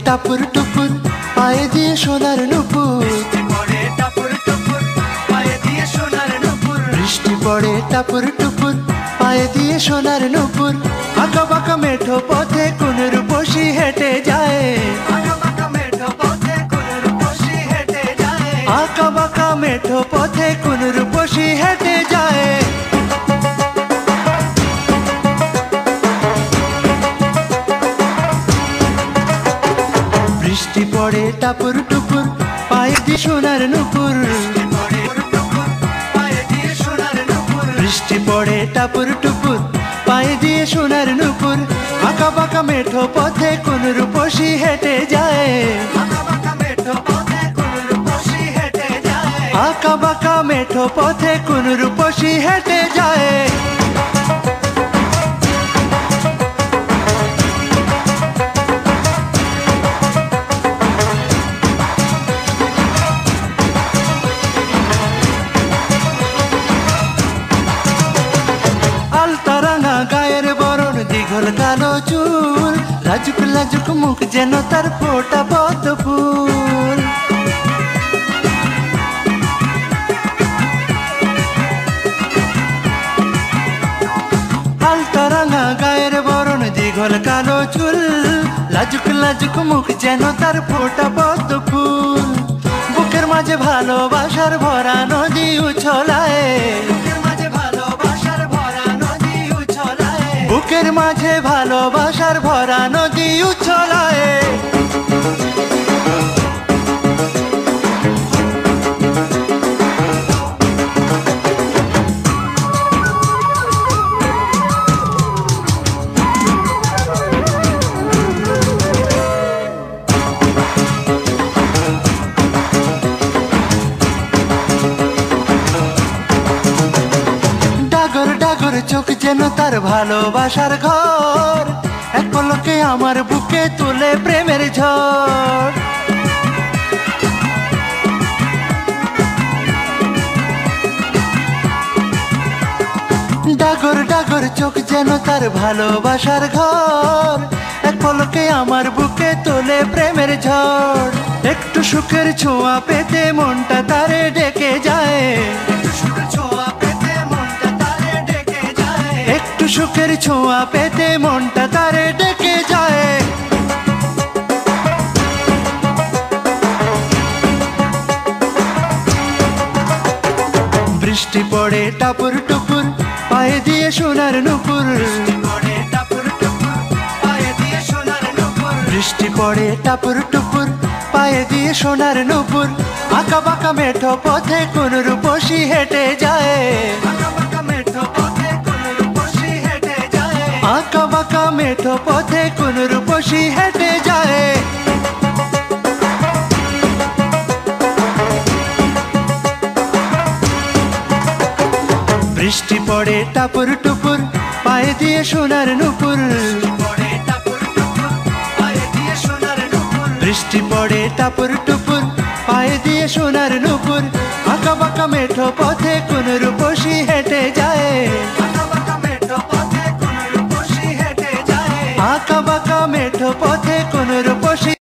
টাপুর টুপুর পায়ে দিয়ে সোনার নুপুর, বৃষ্টি পড়ে টাপুর টুপুর পায়ে দিয়ে সোনার নুপুর। আঁকা বাঁকা মেঠো পথে কোন রূপসী হেঁটে যায়, আঁকা বাঁকা মেঠো পথে কোন রূপসী হেঁটে যায়। বৃষ্টি পড়ে টাপুর টুপুর পায়ে দিয়ে সোনার নুপুর, বৃষ্টি পড়ে টাপুর টুপুর পায়ে দিয়ে সোনার নুপুর। আঁকা বাঁকা মেঠো পথে কোন রূপসী হেঁটে যায়, আঁকা বাঁকা মেঠো পথে কোন রূপসী হেঁটে যায়। গায়ের বরণ দীঘল কালো চুল, লাজুক লাজুক মুখ যেন তার ফোটা পদ্ম ফুল। আলতা রাঙা গায়ের বরণ দীঘল কালো চুল, লাজুক লাজুক মুখ যেন তার ফোটা পদ্ম ফুল। বুকের মাঝে ভালোবাসার ভরা নদী উছলায়, বুকের মাঝে ভালোবাসার ভরা নদী উছলায়। ডাগর ডাগর চোখ যেন তার ভালোবাসার ঘর, এক পলকে আমার বুকে তুলে প্রেমের ঝড়। ডাগর ডাগর চোখ যেন তার ভালোবাসার ঘর, এক পলকে আমার বুকে তোলে প্রেমের ঝড়। একটু সুখের ছোঁয়া পেতে মনটা তারে ডেকে যায়, একটু সুখের ছোঁয়া পেতে মনটা তারে ডেকে যায়। বৃষ্টি পড়ে টাপুর টুপুর পায়ে দিয়ে সোনার নুপুর, বৃষ্টি পড়ে টাপুর টুপুর পায়ে দিয়ে সোনার নুপুর। আঁকা বাঁকা মেঠো পথে কোন রূপসী হেঁটে যায়, আঁকা বাঁকা মেঠো পথে কোন রূপসী হেঁটে যায়। বৃষ্টি পড়ে টাপুর টুপুর পায়ে দিয়ে সোনার নুপুর, বৃষ্টি পড়ে টাপুর টুপুর পায়ে দিয়ে সোনার নুপুর। আঁকা বাঁকা মেঠো পথে কোন রূপসী হেঁটে যায়, আঁকা বাঁকা মেঠো পথে কোন রূপসী